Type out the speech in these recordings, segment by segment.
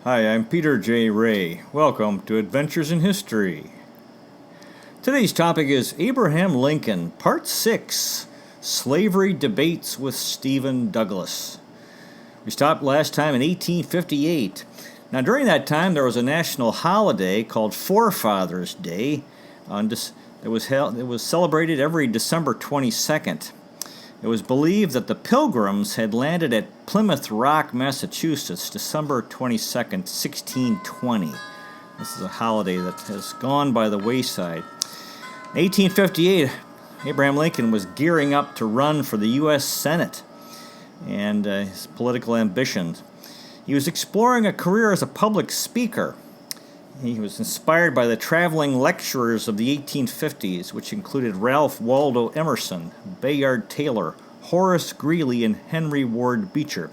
Hi, I'm Peter J. Ray. Welcome to Adventures in History. Today's topic is Abraham Lincoln, Part 6, Slavery Debates with Stephen Douglas. We stopped last time in 1858. Now, during that time, there was a national holiday called Forefathers' Day. It was celebrated every December 22nd. It was believed that the Pilgrims had landed at Plymouth Rock, Massachusetts, December 22nd, 1620. This is a holiday that has gone by the wayside. In 1858, Abraham Lincoln was gearing up to run for the U.S. Senate and his political ambitions. He was exploring a career as a public speaker. He was inspired by the traveling lecturers of the 1850s, which included Ralph Waldo Emerson, Bayard Taylor, Horace Greeley, and Henry Ward Beecher.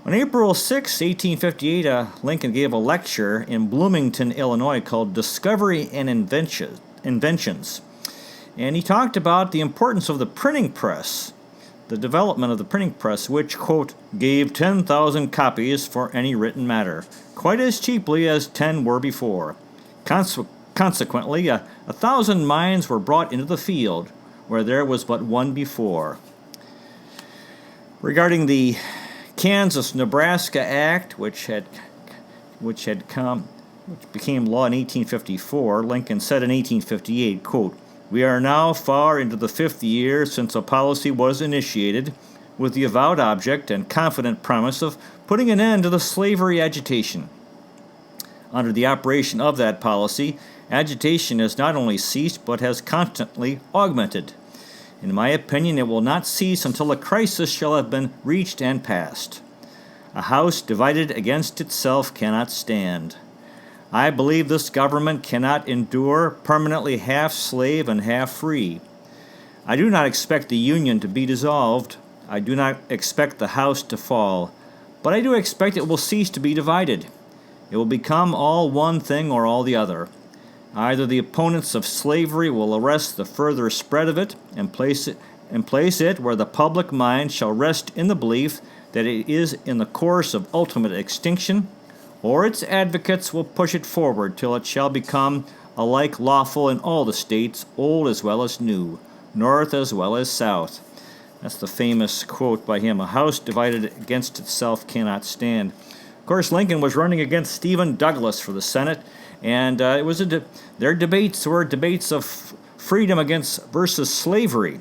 On April 6, 1858, Lincoln gave a lecture in Bloomington, Illinois, called Discovery and Inventions. And he talked about the importance of the printing press, the development of the printing press, which, quote, gave 10,000 copies for any written matter, quite as cheaply as 10 were before. Consequently, 1,000 minds were brought into the field, where there was but one before. Regarding the Kansas-Nebraska Act, which became law in 1854, Lincoln said in 1858, quote, we are now far into the 5th year since a policy was initiated with the avowed object and confident promise of putting an end to the slavery agitation. Under the operation of that policy, agitation has not only ceased but has constantly augmented. In my opinion, it will not cease until a crisis shall have been reached and passed. A house divided against itself cannot stand. I believe this government cannot endure permanently half slave and half free. I do not expect the Union to be dissolved. I do not expect the house to fall. But I do expect it will cease to be divided. It will become all one thing or all the other. Either the opponents of slavery will arrest the further spread of it and place it where the public mind shall rest in the belief that it is in the course of ultimate extinction, or its advocates will push it forward till it shall become alike lawful in all the states, old as well as new, north as well as south. That's the famous quote by him, a house divided against itself cannot stand. Of course, Lincoln was running against Stephen Douglas for the Senate, and their debates were debates of freedom versus slavery.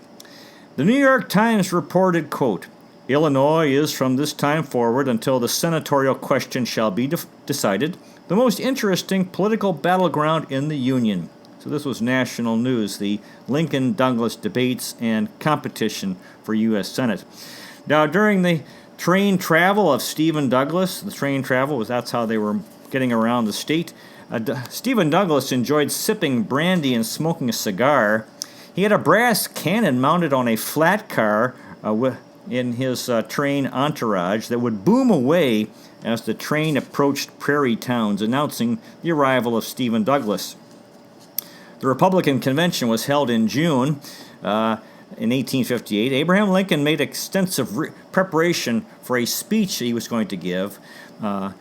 The New York Times reported, quote, Illinois is from this time forward until the senatorial question shall be decided, the most interesting political battleground in the Union. So this was national news, the Lincoln-Douglas debates and competition for U.S. Senate. Now, during the train travel of Stephen Douglas, that's how they were getting around the state, Stephen Douglas enjoyed sipping brandy and smoking a cigar. He had a brass cannon mounted on a flat car in his train entourage that would boom away as the train approached prairie towns, announcing the arrival of Stephen Douglas. The Republican convention was held in June in 1858. Abraham Lincoln made extensive preparation for a speech he was going to give. And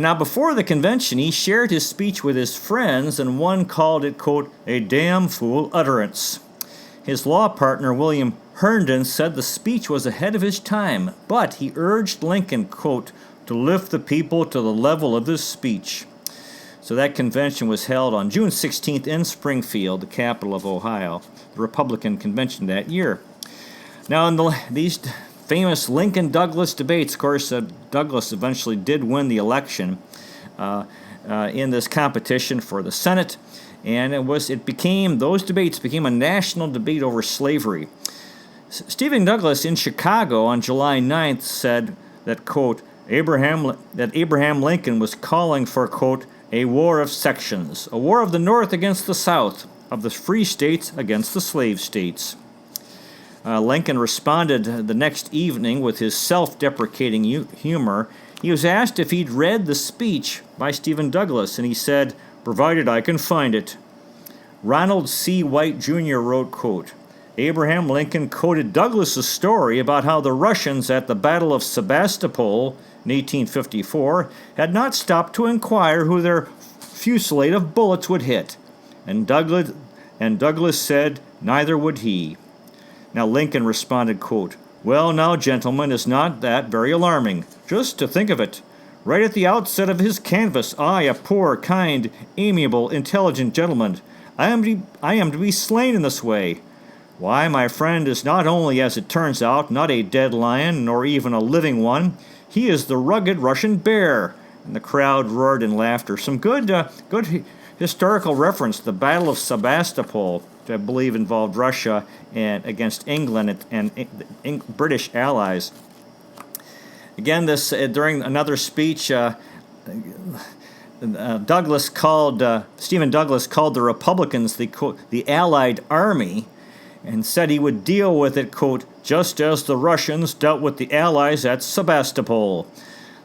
now before the convention, he shared his speech with his friends, and one called it, quote, a damn fool utterance. His law partner, William Herndon, said the speech was ahead of his time, but he urged Lincoln, quote, to lift the people to the level of this speech. So that convention was held on June 16th in Springfield, the capital of Ohio, the Republican convention that year. Now, in these famous Lincoln-Douglas debates, of course, Douglas eventually did win the election in this competition for the Senate, and those debates became a national debate over slavery. Stephen Douglas in Chicago on July 9th said that, quote, Abraham Lincoln was calling for, quote, a war of sections, a war of the North against the South, of the free states against the slave states. Lincoln responded the next evening with his self-deprecating humor. He was asked if he'd read the speech by Stephen Douglas, and he said, provided I can find it. Ronald C. White, Jr. wrote, quote, Abraham Lincoln quoted Douglas's story about how the Russians at the Battle of Sebastopol in 1854 had not stopped to inquire who their fusillade of bullets would hit, and Douglas said neither would he. Now Lincoln responded, quote, "Well, now, gentlemen, is not that very alarming? Just to think of it. Right at the outset of his canvass, I, a poor, kind, amiable, intelligent gentleman, I am to be slain in this way. Why, my friend is not only, as it turns out, not a dead lion, nor even a living one, he is the rugged Russian bear." And the crowd roared in laughter. Some good historical reference. The Battle of Sebastopol, which I believe involved Russia and against England and British allies. Again, this during another speech, Stephen Douglas called the Republicans the Allied Army, and said he would deal with it, quote, "just as the Russians dealt with the Allies at Sebastopol.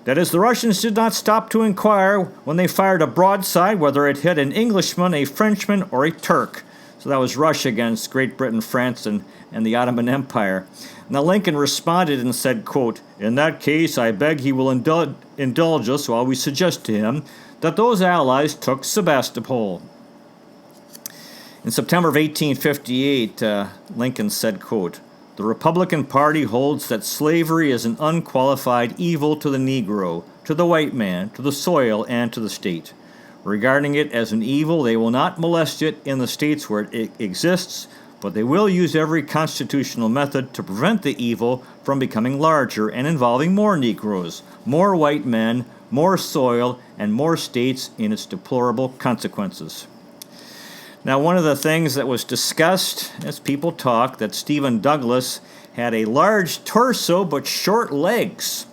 That is, the Russians did not stop to inquire when they fired a broadside whether it hit an Englishman, a Frenchman, or a Turk." So that was Russia against Great Britain, France, and the Ottoman Empire. Now Lincoln responded and said, quote, "In that case, I beg he will indulge us while we suggest to him that those allies took Sebastopol." In September of 1858, Lincoln said, quote, "The Republican Party holds that slavery is an unqualified evil to the Negro, to the white man, to the soil, and to the state. Regarding it as an evil, they will not molest it in the states where it exists, but they will use every constitutional method to prevent the evil from becoming larger and involving more Negroes, more white men, more soil, and more states in its deplorable consequences." Now, one of the things that was discussed as people talk, that Stephen Douglas had a large torso but short legs.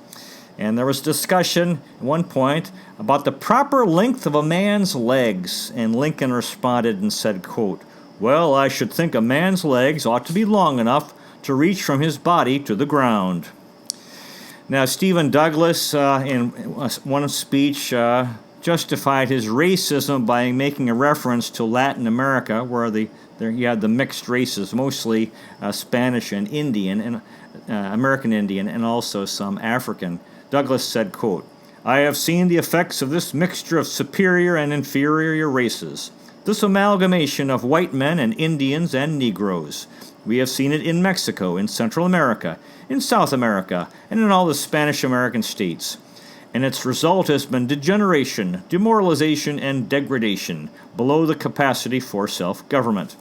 And there was discussion at one point about the proper length of a man's legs. And Lincoln responded and said, quote, "Well, I should think a man's legs ought to be long enough to reach from his body to the ground." Now, Stephen Douglas, in one speech, justified his racism by making a reference to Latin America, where you had the mixed races, mostly Spanish and Indian, and American Indian, and also some African. Douglas said, quote, "I have seen the effects of this mixture of superior and inferior races, this amalgamation of white men and Indians and Negroes. We have seen it in Mexico, in Central America, in South America, and in all the Spanish-American states. And its result has been degeneration, demoralization, and degradation below the capacity for self-government."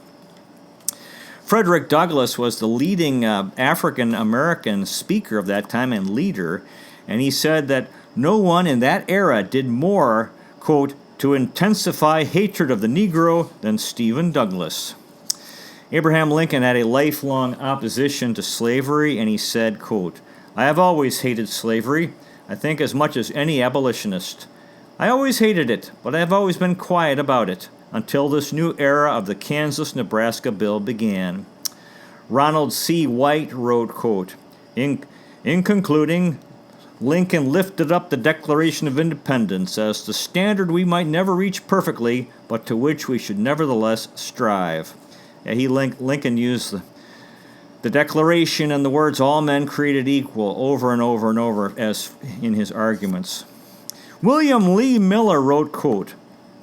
Frederick Douglass was the leading African-American speaker of that time and leader, and he said that no one in that era did more, quote, "to intensify hatred of the Negro than Stephen Douglas." Abraham Lincoln had a lifelong opposition to slavery, and he said, quote, "I have always hated slavery, I think as much as any abolitionist. I always hated it, but I have always been quiet about it, until this new era of the Kansas-Nebraska bill began." Ronald C. White wrote, quote, In concluding, Lincoln lifted up the Declaration of Independence as the standard we might never reach perfectly, but to which we should nevertheless strive." Lincoln used the Declaration and the words "all men created equal" over and over and over as in his arguments. William Lee Miller wrote, quote,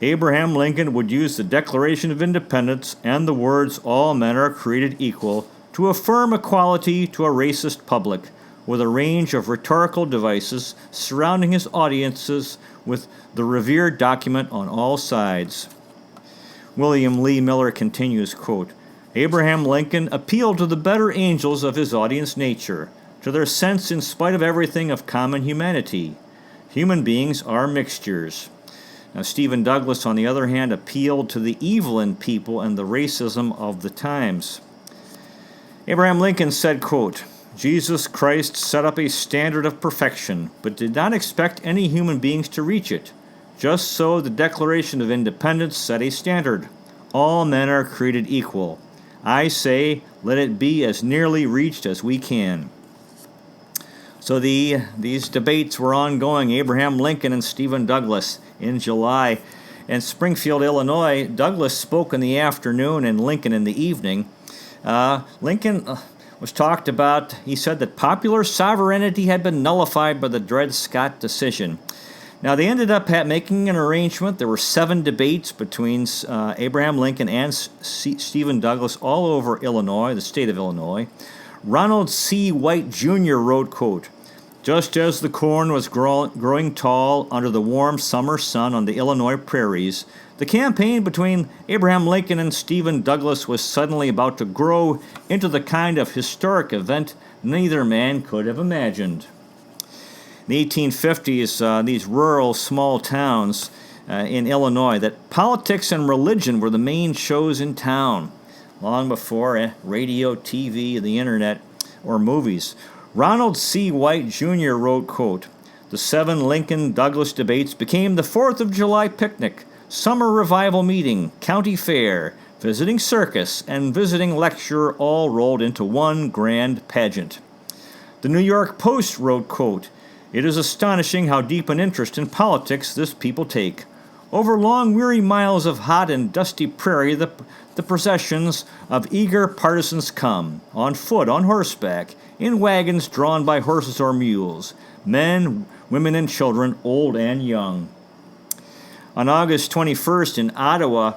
"Abraham Lincoln would use the Declaration of Independence and the words "all men are created equal" to affirm equality to a racist public, with a range of rhetorical devices surrounding his audiences with the revered document on all sides." William Lee Miller continues, quote, "Abraham Lincoln appealed to the better angels of his audience nature, to their sense in spite of everything of common humanity. Human beings are mixtures." Now, Stephen Douglas, on the other hand, appealed to the evil in people and the racism of the times. Abraham Lincoln said, quote, "Jesus Christ set up a standard of perfection, but did not expect any human beings to reach it. Just so the Declaration of Independence set a standard. All men are created equal. I say, let it be as nearly reached as we can." So these debates were ongoing, Abraham Lincoln and Stephen Douglas, in July. In Springfield, Illinois, Douglas spoke in the afternoon and Lincoln in the evening. Lincoln was talked about. He said that popular sovereignty had been nullified by the Dred Scott decision. Now, they ended up making an arrangement. There were 7 debates between Abraham Lincoln and Stephen Douglas all over Illinois, the state of Illinois. Ronald C. White, Jr. wrote, quote, "Just as the corn was growing tall under the warm summer sun on the Illinois prairies, the campaign between Abraham Lincoln and Stephen Douglas was suddenly about to grow into the kind of historic event neither man could have imagined." In the 1850s, these rural small towns in Illinois, that politics and religion were the main shows in town, long before radio, TV, the internet, or movies. Ronald C. White, Jr. wrote, quote, "The 7 Lincoln-Douglas debates became the 4th of July picnic, summer revival meeting, county fair, visiting circus, and visiting lecturer all rolled into one grand pageant." The New York Post wrote, quote, "It is astonishing how deep an interest in politics this people take. Over long, weary miles of hot and dusty prairie, the processions of eager partisans come, on foot, on horseback, in wagons drawn by horses or mules, men, women, and children, old and young." On August 21st in Ottawa,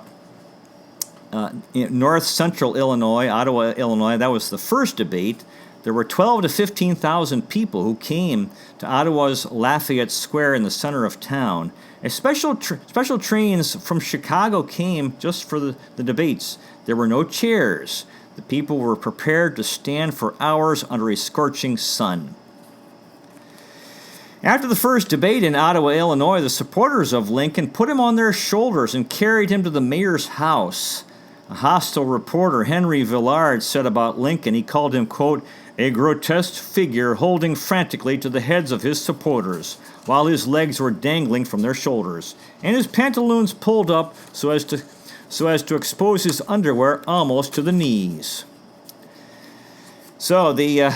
in north central Illinois, Ottawa, Illinois, that was the first debate. There were 12 to 15,000 people who came to Ottawa's Lafayette Square in the center of town. Special trains from Chicago came just for the debates. There were no chairs. The people were prepared to stand for hours under a scorching sun. After the first debate in Ottawa, Illinois, the supporters of Lincoln put him on their shoulders and carried him to the mayor's house. A hostile reporter, Henry Villard, said about Lincoln, he called him, quote, "a grotesque figure holding frantically to the heads of his supporters, while his legs were dangling from their shoulders, and his pantaloons pulled up so as to expose his underwear almost to the knees." So the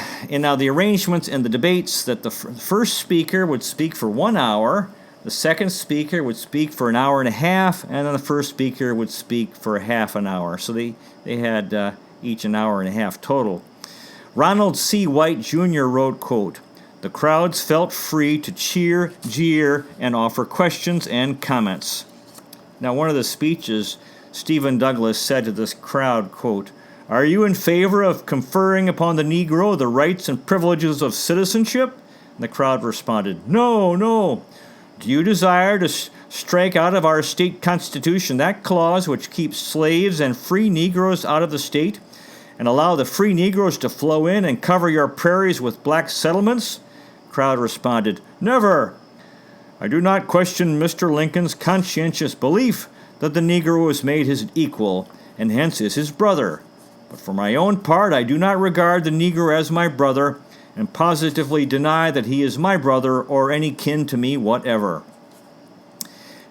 arrangements and the debates that the first speaker would speak for 1 hour, the second speaker would speak for an hour and a half, and then the first speaker would speak for half an hour. So they had each an hour and a half total. Ronald C. White, Jr. wrote, quote, "The crowds felt free to cheer, jeer, and offer questions and comments." Now, one of the speeches, Stephen Douglas said to this crowd, quote, "Are you in favor of conferring upon the Negro the rights and privileges of citizenship?" And the crowd responded, "No, no." "Do you desire to strike out of our state constitution that clause which keeps slaves and free Negroes out of the state, and allow the free Negroes to flow in and cover your prairies with black settlements?" Crowd responded, "Never. I do not question Mr. Lincoln's conscientious belief that the Negro was made his equal, and hence is his brother. But for my own part, I do not regard the Negro as my brother, and positively deny that he is my brother or any kin to me whatever."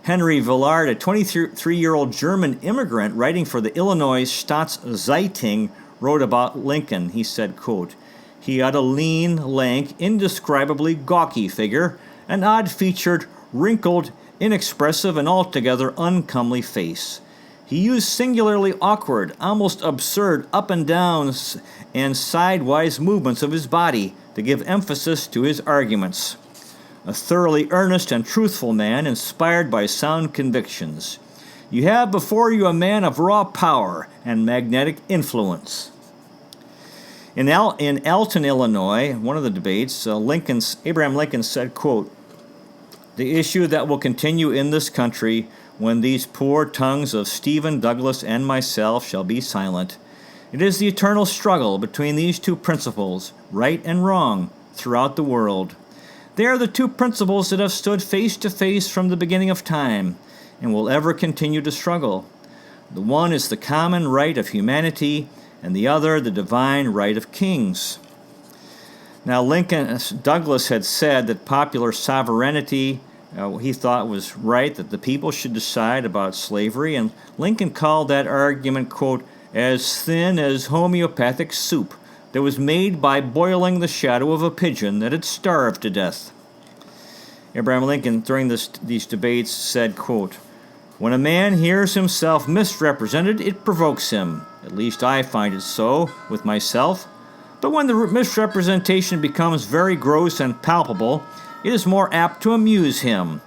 Henry Villard, a 23-year-old German immigrant writing for the Illinois Staatszeitung, wrote about Lincoln. He said, quote, "He had a lean, lank, indescribably gawky figure, an odd-featured, wrinkled, inexpressive, and altogether uncomely face. He used singularly awkward, almost absurd up and down and sidewise movements of his body to give emphasis to his arguments. A thoroughly earnest and truthful man, inspired by sound convictions. You have before you a man of raw power and magnetic influence." In Alton, Illinois, one of the debates, Abraham Lincoln said, quote, "The issue that will continue in this country when these poor tongues of Stephen Douglas and myself shall be silent. It is the eternal struggle between these two principles, right and wrong, throughout the world. They are the two principles that have stood face to face from the beginning of time, and will ever continue to struggle. The one is the common right of humanity, and the other the divine right of kings." Now, Douglas had said that popular sovereignty, he thought was right, that the people should decide about slavery, and Lincoln called that argument, quote, "as thin as homeopathic soup that was made by boiling the shadow of a pigeon that had starved to death." Abraham Lincoln, during these debates, said, quote, "When a man hears himself misrepresented, it provokes him. At least I find it so with myself. But when the misrepresentation becomes very gross and palpable, it is more apt to amuse him.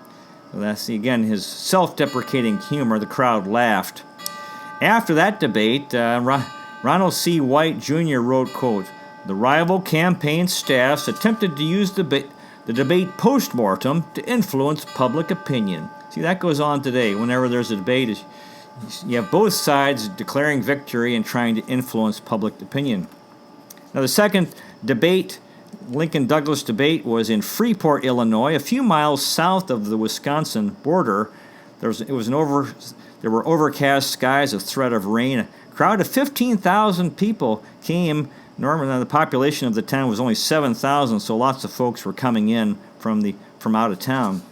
Well, that's, again, his self-deprecating humor. The crowd laughed. After that debate, Ronald C. White Jr. wrote, quote, "The rival campaign staffs attempted to use the debate post-mortem to influence public opinion." See, that goes on today. Whenever there's a debate, you have both sides declaring victory and trying to influence public opinion. Now, the second debate, Lincoln-Douglas debate, was in Freeport, Illinois, a few miles south of the Wisconsin border. There were overcast skies, a threat of rain. A crowd of 15,000 people came. Normally, the population of the town was only 7,000, so lots of folks were coming in from out of town.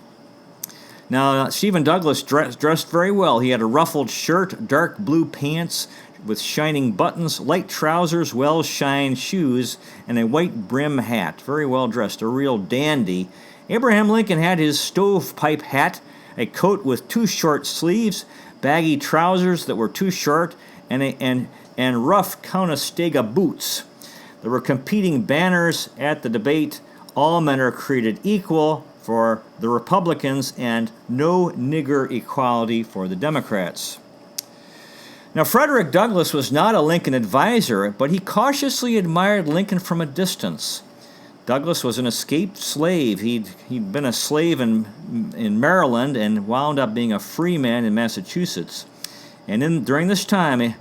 Now, Stephen Douglas dressed very well. He had a ruffled shirt, dark blue pants with shining buttons, light trousers, well-shined shoes, and a white brim hat. Very well dressed, a real dandy. Abraham Lincoln had his stovepipe hat, a coat with too short sleeves, baggy trousers that were too short, and rough Conestoga boots. There were competing banners at the debate. All men are created equal for the Republicans and no nigger equality for the Democrats. Now, Frederick Douglass was not a Lincoln advisor, but he cautiously admired Lincoln from a distance. Douglass was an escaped slave. He'd been a slave in Maryland and wound up being a free man in Massachusetts. And during this time,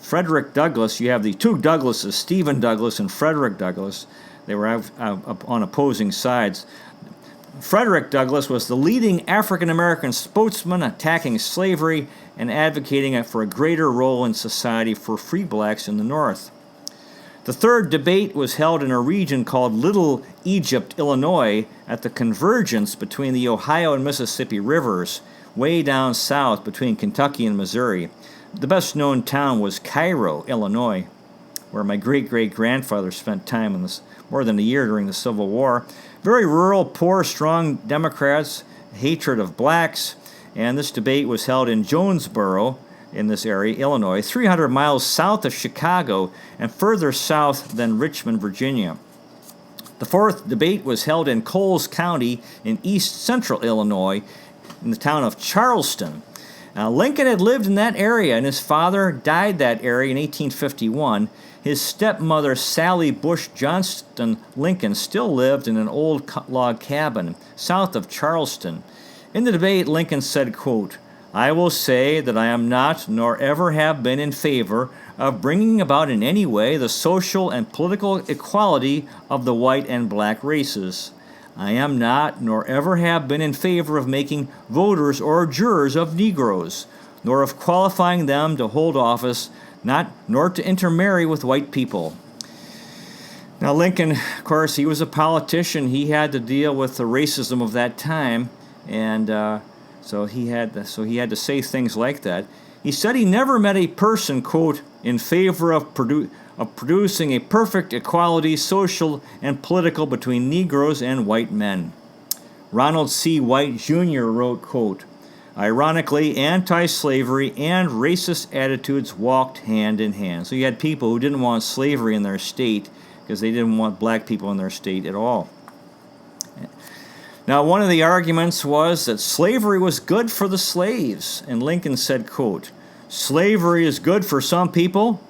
Frederick Douglass, you have the two Douglasses, Stephen Douglas and Frederick Douglass. They were on opposing sides. Frederick Douglass was the leading African-American spokesman attacking slavery and advocating for a greater role in society for free blacks in the North. The third debate was held in a region called Little Egypt, Illinois, at the convergence between the Ohio and Mississippi rivers, way down south between Kentucky and Missouri. The best-known town was Cairo, Illinois, where my great-great-grandfather spent time more than a year during the Civil War. Very rural, poor, strong Democrats, hatred of blacks, and this debate was held in Jonesboro, in this area, Illinois, 300 miles south of Chicago and further south than Richmond, Virginia. The fourth debate was held in Coles County in east central Illinois, in the town of Charleston. Now, Lincoln had lived in that area, and his father died that area in 1851. His stepmother, Sally Bush Johnston Lincoln, still lived in an old log cabin south of Charleston. In the debate, Lincoln said, quote, "I will say that I am not, nor ever have been, in favor of bringing about in any way the social and political equality of the white and black races. I am not, nor ever have been, in favor of making voters or jurors of Negroes, nor of qualifying them to hold office, nor to intermarry with white people." Now, Lincoln, of course, he was a politician. He had to deal with the racism of that time, and so he had to say things like that. He said he never met a person, quote, "in favor of producing a perfect equality, social and political, between Negroes and white men." Ronald C. White Jr. wrote, quote, "Ironically, anti-slavery and racist attitudes walked hand in hand." So you had people who didn't want slavery in their state because they didn't want black people in their state at all. Now, one of the arguments was that slavery was good for the slaves, and Lincoln said, quote, "Slavery is good for some people.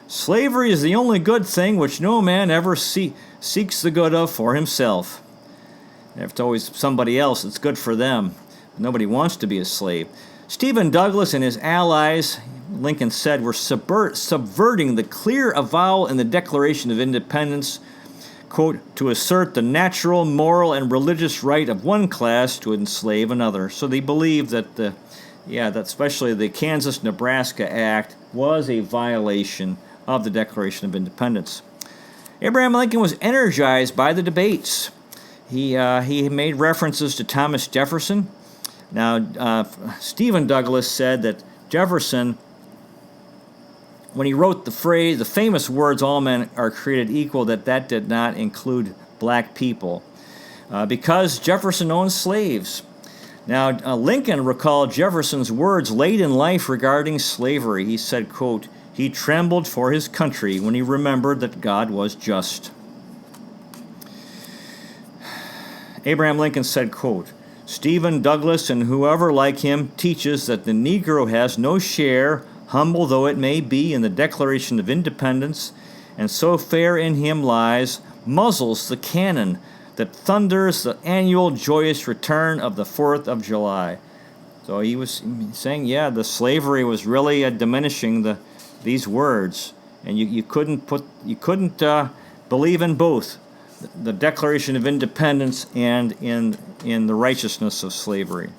Slavery is the only good thing which no man ever seeks the good of for himself." It's always somebody else that's good for them. Nobody wants to be a slave. Stephen Douglas and his allies, Lincoln said, were subverting the clear avowal in the Declaration of Independence, quote, "to assert the natural, moral, and religious right of one class to enslave another." So they believed that that especially the Kansas-Nebraska Act was a violation of the Declaration of Independence. Abraham Lincoln was energized by the debates. He made references to Thomas Jefferson. Now, Stephen Douglas said that Jefferson, when he wrote the famous words, "all men are created equal," that did not include black people, because Jefferson owned slaves. Now, Lincoln recalled Jefferson's words late in life regarding slavery. He said, quote, He trembled for his country when he remembered that God was just. Abraham Lincoln said, quote, Stephen Douglas and whoever like him teaches that the Negro has no share, humble though it may be, in the Declaration of Independence, and so fair in him lies, muzzles the cannon that thunders the annual joyous return of the 4th of July. So he was saying, the slavery was really diminishing these words, and you couldn't believe in both the Declaration of Independence and in the righteousness of slavery.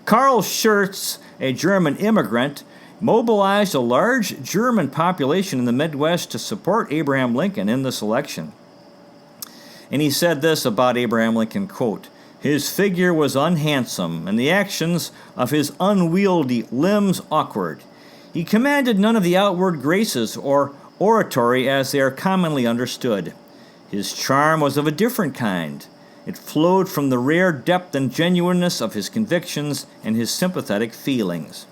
Karl Schurz, a German immigrant, mobilized a large German population in the Midwest to support Abraham Lincoln in this election. And he said this about Abraham Lincoln, quote, his figure was unhandsome, and the actions of his unwieldy limbs awkward. He commanded none of the outward graces or oratory as they are commonly understood. His charm was of a different kind. It flowed from the rare depth and genuineness of his convictions and his sympathetic feelings.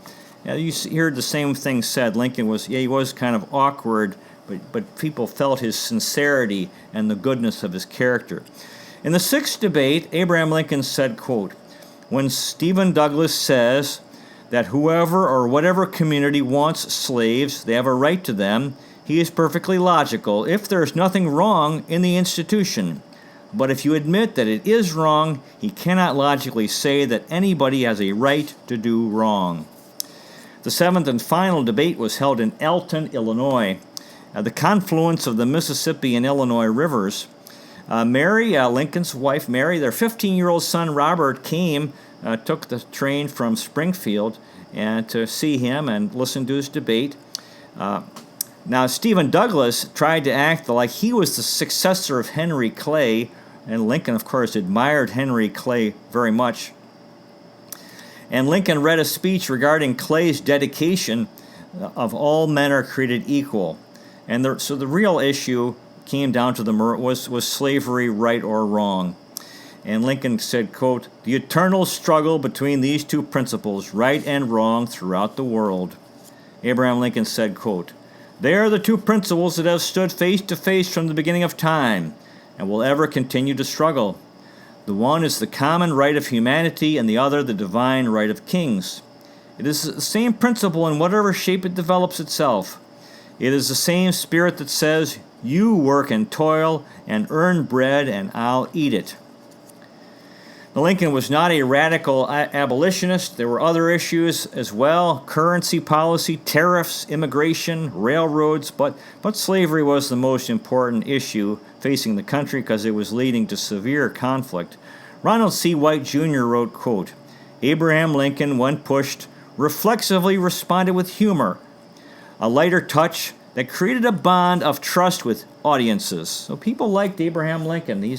Now, you heard the same thing said. Lincoln was, he was kind of awkward, but people felt his sincerity and the goodness of his character. In the 6th debate, Abraham Lincoln said, quote, when Stephen Douglas says that whoever or whatever community wants slaves, they have a right to them, he is perfectly logical if there is nothing wrong in the institution. But if you admit that it is wrong, he cannot logically say that anybody has a right to do wrong. The 7th and final debate was held in Elton, Illinois, at the confluence of the Mississippi and Illinois rivers. Mary, Lincoln's wife Mary, their 15-year-old son Robert took the train from Springfield and to see him and listen to his debate. Now, Stephen Douglas tried to act like he was the successor of Henry Clay, and Lincoln, of course, admired Henry Clay very much. And Lincoln read a speech regarding Clay's dedication of all men are created equal. And so the real issue came down to was slavery right or wrong. And Lincoln said, quote, the eternal struggle between these two principles, right and wrong, throughout the world. Abraham Lincoln said, quote, they are the two principles that have stood face to face from the beginning of time and will ever continue to struggle. The one is the common right of humanity and the other the divine right of kings. It is the same principle in whatever shape it develops itself. It is the same spirit that says, you work and toil and earn bread and I'll eat it. Now, Lincoln was not a radical abolitionist. There were other issues as well, currency policy, tariffs, immigration, railroads, but slavery was the most important issue facing the country because it was leading to severe conflict. Ronald C. White Jr. wrote, quote, Abraham Lincoln, when pushed, reflexively responded with humor, a lighter touch that created a bond of trust with audiences. So people liked Abraham Lincoln. He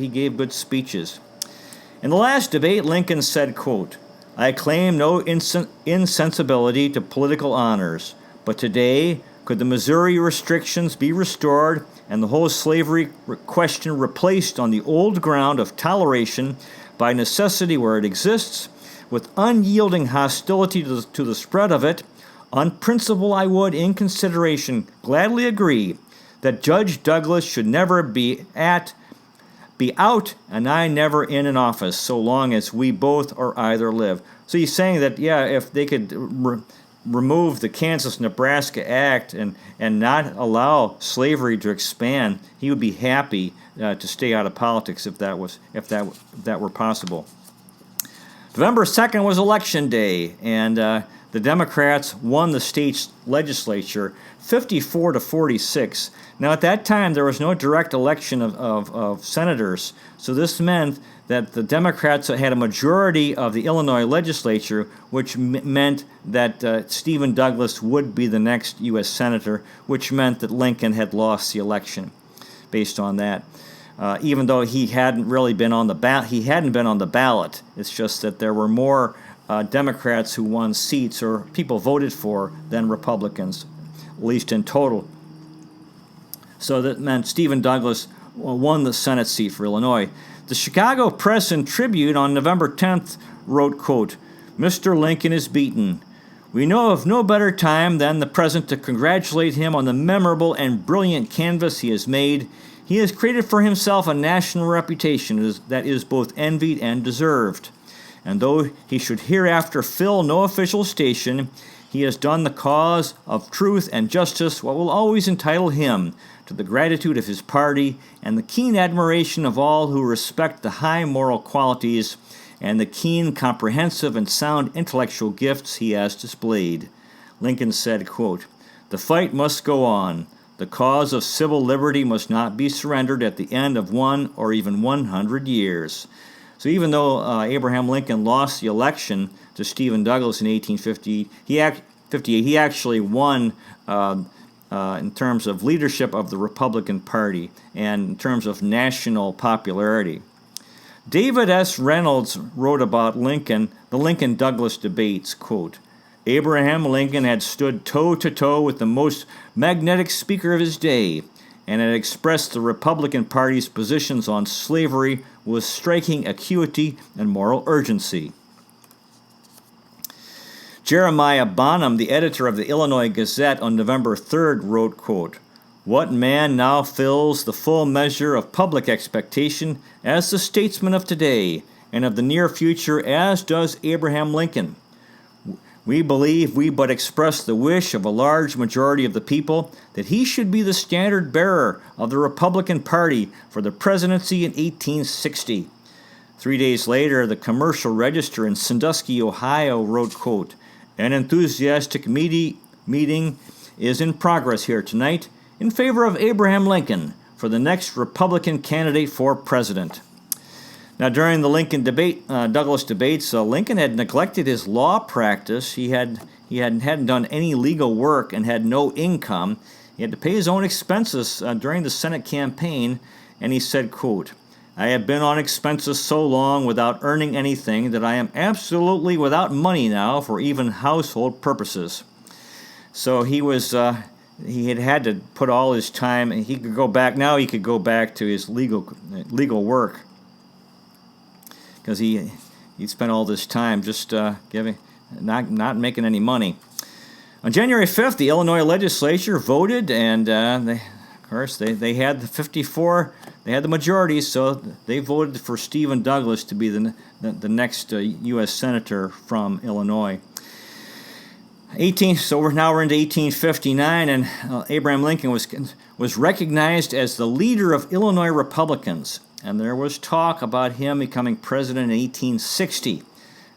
gave good speeches. In the last debate, Lincoln said, quote, I claim no insensibility to political honors, but today, could the Missouri restrictions be restored and the whole slavery question replaced on the old ground of toleration by necessity where it exists, with unyielding hostility to the spread of it, on principle I would, in consideration, gladly agree that Judge Douglas should never be out and I never in an office so long as we both or either live. So he's saying that, if they could remove the Kansas-Nebraska Act and not allow slavery to expand, he would be happy to stay out of politics if that were possible. November 2nd was Election Day, and the Democrats won the state's legislature 54-46. Now, at that time, there was no direct election of senators, so this meant that the Democrats had a majority of the Illinois legislature, which meant that Stephen Douglas would be the next U.S. senator, which meant that Lincoln had lost the election based on that. Even though he hadn't really been on the ballot. It's just that there were more Democrats who won seats or people voted for than Republicans, at least in total. So that meant Stephen Douglas won the Senate seat for Illinois. The Chicago Press and Tribune on November 10th wrote, quote, Mr. Lincoln is beaten. We know of no better time than the present to congratulate him on the memorable and brilliant canvass he has made. He has created for himself a national reputation that is both envied and deserved. And though he should hereafter fill no official station, he has done the cause of truth and justice what will always entitle him to the gratitude of his party and the keen admiration of all who respect the high moral qualities and the keen, comprehensive, and sound intellectual gifts he has displayed. Lincoln said, quote, "The fight must go on. The cause of civil liberty must not be surrendered at the end of 1 or even 100 years." So even though Abraham Lincoln lost the election to Stephen Douglas in 1858, he actually won in terms of leadership of the Republican Party and in terms of national popularity. David S. Reynolds wrote about Lincoln, the Lincoln-Douglas debates, quote, "Abraham Lincoln had stood toe-to-toe with the most magnetic speaker of his day and had expressed the Republican Party's positions on slavery with striking acuity and moral urgency." Jeremiah Bonham, the editor of the Illinois Gazette, on November 3rd wrote, quote, "What man now fills the full measure of public expectation as the statesman of today and of the near future as does Abraham Lincoln? We believe we but express the wish of a large majority of the people that he should be the standard bearer of the Republican Party for the presidency in 1860. 3 days later, the Commercial Register in Sandusky, Ohio, wrote, quote, "An enthusiastic meeting is in progress here tonight in favor of Abraham Lincoln for the next Republican candidate for president." Now, during the Douglas debates, Lincoln had neglected his law practice. He hadn't done any legal work and had no income. He had to pay his own expenses during the Senate campaign, and he said, quote, "I have been on expenses so long without earning anything that I am absolutely without money now for even household purposes." So he had to put all his time. He could go back to his legal work, because he spent all this time just not making any money. On January 5th, the Illinois legislature voted, and they had the 54. They had the majority, so they voted for Stephen Douglas to be the next U.S. senator from Illinois. So we're into 1859, and Abraham Lincoln was recognized as the leader of Illinois Republicans. And there was talk about him becoming president in 1860.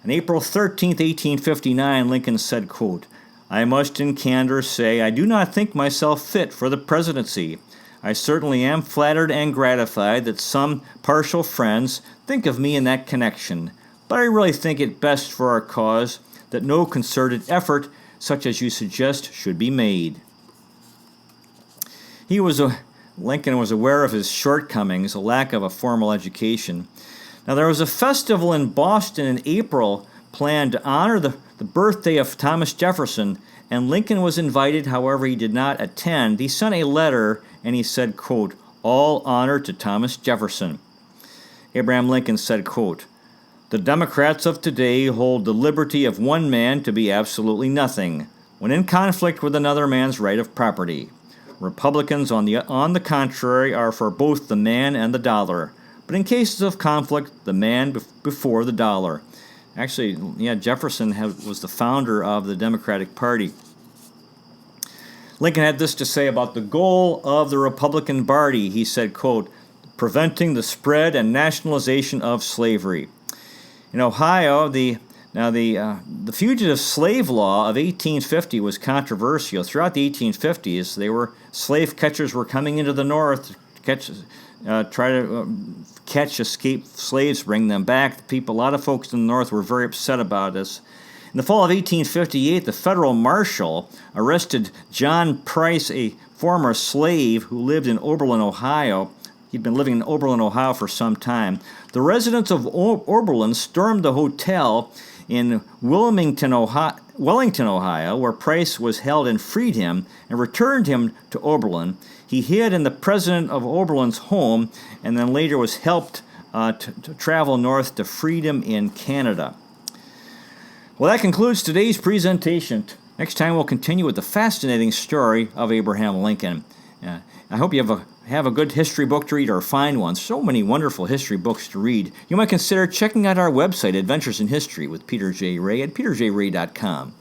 On April 13th, 1859, Lincoln said, quote, "I must in candor say I do not think myself fit for the presidency. I certainly am flattered and gratified that some partial friends think of me in that connection, but I really think it best for our cause that no concerted effort such as you suggest should be made." Lincoln was aware of his shortcomings, a lack of a formal education. Now, there was a festival in Boston in April planned to honor the birthday of Thomas Jefferson, and Lincoln was invited. However, he did not attend. He sent a letter, and he said, quote, "All honor to Thomas Jefferson." Abraham Lincoln said, quote, "The Democrats of today hold the liberty of one man to be absolutely nothing, when in conflict with another man's right of property. Republicans, on the contrary, are for both the man and the dollar, but in cases of conflict, the man before the dollar." Actually, Jefferson was the founder of the Democratic Party. Lincoln had this to say about the goal of the Republican Party. He said, quote, "Preventing the spread and nationalization of slavery." In Ohio, the fugitive slave law of 1850 was controversial. Throughout the 1850s, slave catchers were coming into the North to try to catch escaped slaves, bring them back. A lot of folks in the North were very upset about this. In the fall of 1858, the federal marshal arrested John Price, a former slave who lived in Oberlin, Ohio. He'd been living in Oberlin, Ohio for some time. The residents of Oberlin stormed the hotel in Wellington, Ohio, where Price was held, and freed him and returned him to Oberlin. He hid in the president of Oberlin's home and then later was helped to travel north to freedom in Canada. Well, that concludes today's presentation. Next time we'll continue with the fascinating story of Abraham Lincoln. I hope you have a good history book to read or find one. So many wonderful history books to read. You might consider checking out our website, Adventures in History with Peter J. Ray at peterjray.com.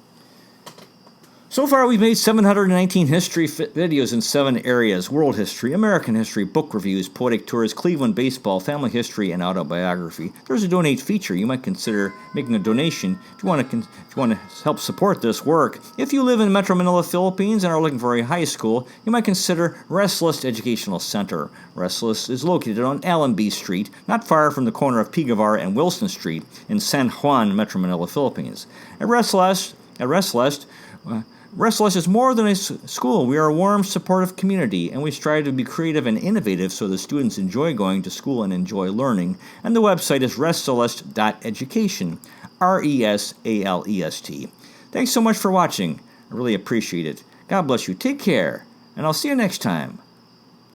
So far, we've made 719 history videos in 7 areas: world history, American history, book reviews, poetic tours, Cleveland baseball, family history, and autobiography. There's a donate feature. You might consider making a donation if you want to help support this work. If you live in Metro Manila, Philippines, and are looking for a high school, you might consider Restless Educational Center. Restless is located on Allen B. Street, not far from the corner of P. Guevara and Wilson Street in San Juan, Metro Manila, Philippines. At Restless is more than a school. We are a warm, supportive community, and we strive to be creative and innovative so the students enjoy going to school and enjoy learning. And the website is ressalest.education, RESALEST. Thanks so much for watching. I really appreciate it. God bless you. Take care, and I'll see you next time.